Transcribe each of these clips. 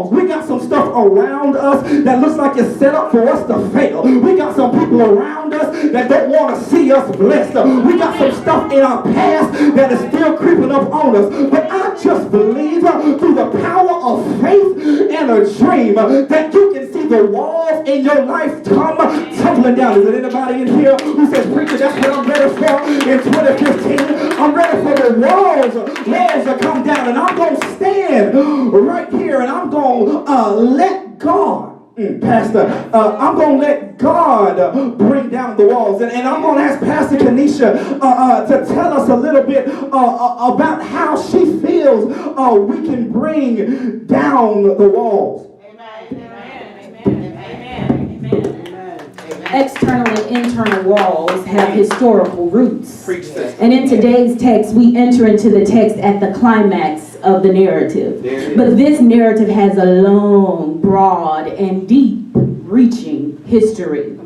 We got some stuff around us that looks like it's set up for us to fail. We got some people around us that don't want to see us blessed. We got some stuff in our past that is still creeping up on us. But I just believe through the power of faith and a dream that you can see the walls in your life come tumbling down. Is there anybody in here who says, preacher, that's what I'm ready for in 2015? I'm ready for the walls to come down, and I'm going to stand right here, and I'm going to let God, Pastor, I'm going to let God bring down the walls. And I'm going to ask Pastor Kenesha to tell us a little bit about how she feels we can bring down the walls. External and internal walls have historical roots. And in today's text, we enter into the text at the climax of the narrative. But this narrative has a long, broad, and deep-reaching history.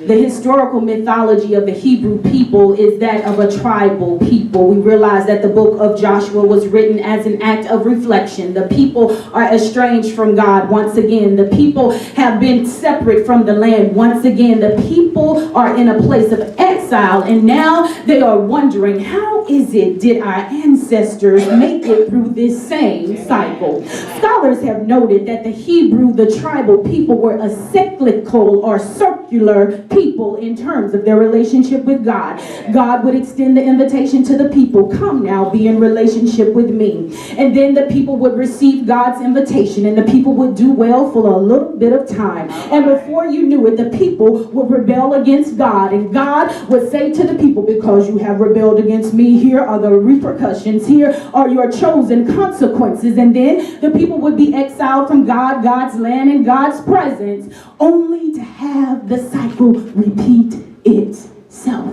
The historical mythology of the Hebrew people is that of a tribal people. We realize that the book of Joshua was written as an act of reflection. The people are estranged from God once again. The people have been separate from the land once again. The people are in a place of exile, and now they are wondering, how is it did our ancestors make it through this same cycle? Scholars have noted that the Hebrew, the tribal people, were a cyclical or circular people in terms of their relationship with God. God would extend the invitation to the people, come now, be in relationship with me. And then the people would receive God's invitation, and the people would do well for a little bit of time. And before you knew it, the people would rebel against God, and God would say to the people, because you have rebelled against me, here are the repercussions, here are your chosen consequences. And then the people would be exiled from God, God's land, and God's presence, only to have the cycle repeat itself.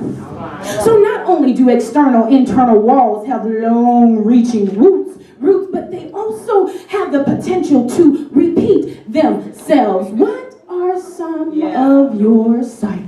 So not only do external, internal walls have long-reaching roots, but they also have the potential to repeat themselves. What are some of your cycles?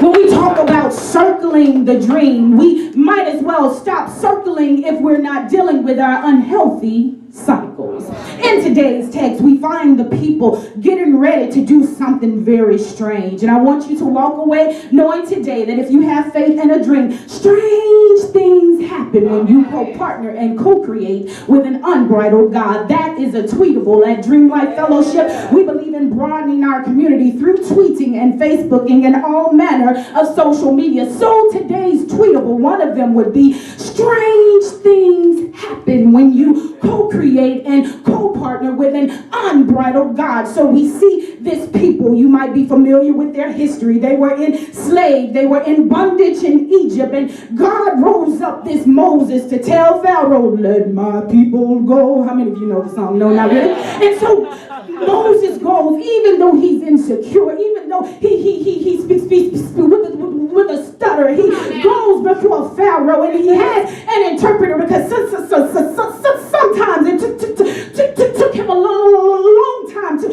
When we talk about circling the dream, we might as well stop circling if we're not dealing with our unhealthy cycles. In today's text, we find the people getting ready to do something very strange. And I want you to walk away knowing today that if you have faith and a dream, strange things happen when you co-partner and co-create with an unbridled God. That is a tweetable at Dream Life Fellowship. We believe in broadening our community through tweeting and Facebooking and all manner of social media. So today's tweetable, one of them would be, strange things happen when you co-create and co-partner with an unbridled God. So we see this people, you might be familiar with their history. They were enslaved, they were in bondage in Egypt, and God rose up this Moses to tell Pharaoh, let my people go. How many of you know the song? No, not really. And so Moses goes, even though he's insecure, even though he speaks with a stutter, he goes before Pharaoh, and he has an interpreter, because sometimes it took him a long time to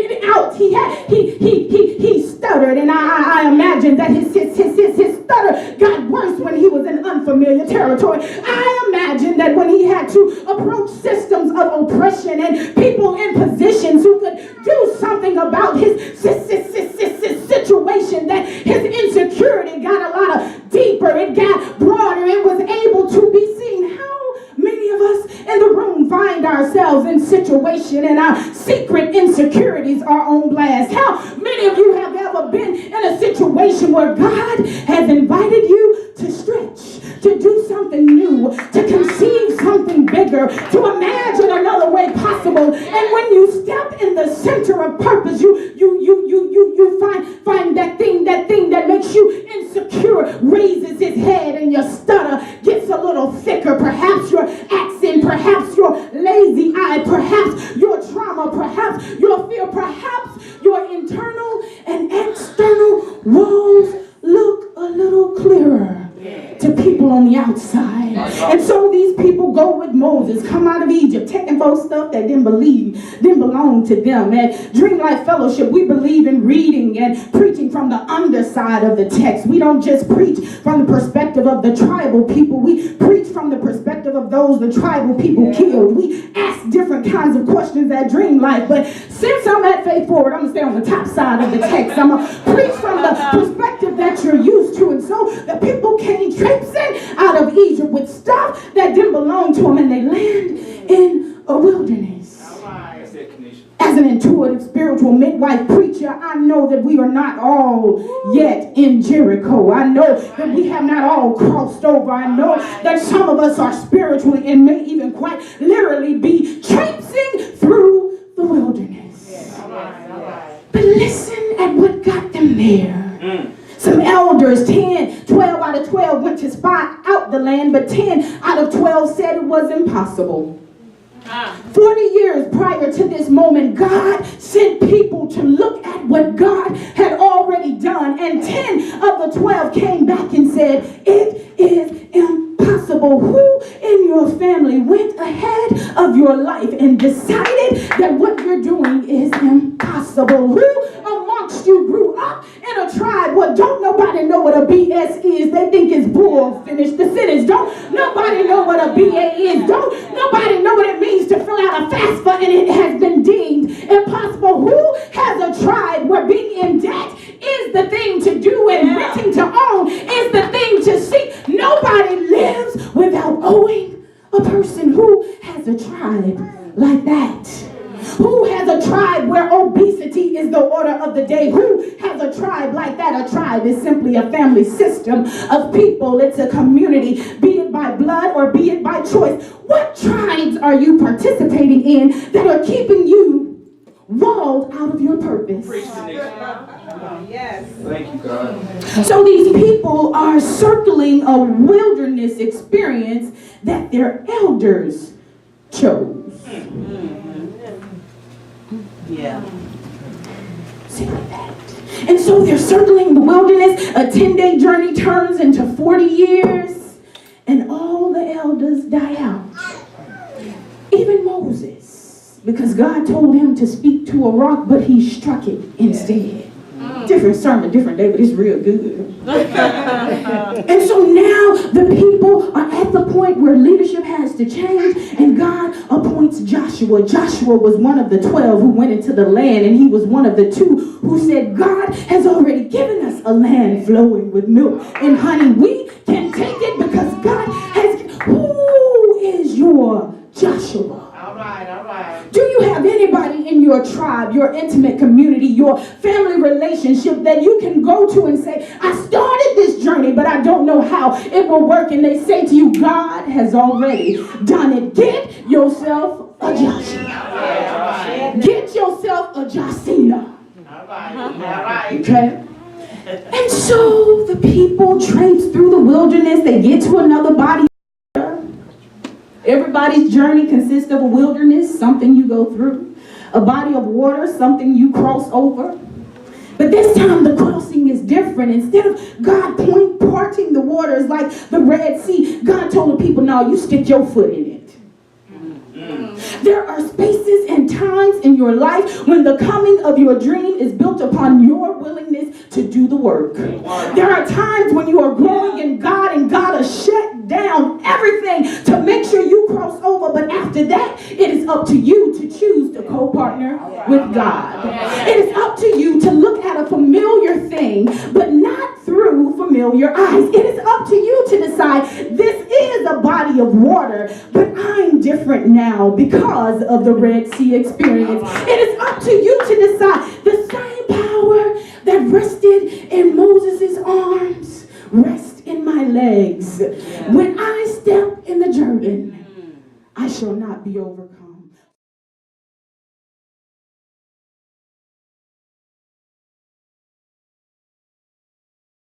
get it out. He stuttered, and I imagine that his stutter got worse when he was in unfamiliar territory. I imagine that when he had to approach systems of oppression and people in positions who could do something about his situation, that his insecurity got a lot deeper, it got broader, it was able to be seen. How many of us in the room find ourselves in situation and our secret insecurities are on blast? How many of you have ever been in a situation where God has invited you to stretch, to do something new, to conceive something bigger, to imagine another way possible, and when you step in the center of purpose, you find that thing that makes you insecure raises its head, and your stutter gets a little thicker. Perhaps your accent, perhaps your lazy eye, perhaps your trauma, perhaps your fear, perhaps your internal and external walls look a little clearer to people on the outside. And so these people go with Moses, come out of Egypt, taking folks stuff that didn't belong to them. At Dream Life Fellowship, we believe in reading and preaching from the underside of the text. We don't just preach from the perspective of the tribal people. We preach from the perspective of those the tribal people killed. We ask different kinds of questions at Dream Life. But since I'm at Faith Forward, I'm going to stay on the top side of the text. I'm going to preach from the perspective that you're used to. And so the people came traipsing out of Egypt with stuff that didn't belong to them, and they land in a wilderness. As an intuitive spiritual midwife preacher, I know that we are not all yet in Jericho. I know that we have not all crossed over. I know that some of us are spiritually and may even quite literally be traipsing through the wilderness. But listen at what got them there. Some elders, 12 out of 12 went to spy out the land, but 10 out of 12 said it was impossible. 40 years prior to this moment, God sent people to look at what God had already done, and 10 of the 12 came back and said, it is impossible. Who in your family went ahead of your life and decided that what you're doing is impossible? Who amongst you grew up in a tribe where don't nobody know what a BS is? They think it's bull. Finish the sentence. Don't nobody know what a BA is. Don't nobody know what it means to fill out a FAFSA and it has been deemed impossible. Who has a tribe where being in debt is the thing to do and renting to own is the thing to seek? Nobody lives without owing a person. Who has a tribe like that? Who has a tribe where obesity is the order of the day? Who has a tribe like that? A tribe is simply a family system of people. It's a community, be it by blood or be it by choice. What tribes are you participating in that are keeping you walled out of your purpose? Yes. Thank you, God. So these people are circling a wilderness experience that their elders chose. Yeah. See that? And so they're circling the wilderness. A 10-day journey turns into 40 years, and all the elders die out. Even Moses, because God told him to speak to a rock, but he struck it instead. Different sermon, different day, but it's real good. And so now the people are at the point where leadership has to change, and God appoints Joshua. Joshua was one of the 12 who went into the land, and he was one of the 2 who said, God has already given us a land flowing with milk and honey. We can take it because God has. Who is your Joshua? All right. Do you have anybody in your tribe, your intimate community, your family relationship that you can go to and say, I started this journey, but I don't know how it will work? And they say to you, God has already done it. Get yourself a Joshua. Get yourself a Josina. All right. Okay? And so the people traipse through the wilderness. They get to another body. Everybody's journey consists of a wilderness, something you go through. A body of water, something you cross over. But this time the crossing is different. Instead of God parting the waters like the Red Sea, God told the people, no, you stick your foot in it. There are spaces and times in your life when the coming of your dream is built upon your willingness to do the work. There are times when you are growing in God and God has shut down everything to make sure you cross over. But after that, it is up to you to choose to co-partner with God. It is up to you to look at a familiar thing, but not through familiar eyes. It is up to you to decide, this is a body of water, but I'm different now because of the Red Sea experience. It is up to you to decide, the same power that rested in Moses' arms rest in my legs. When I step in the Jordan, I shall not be overcome.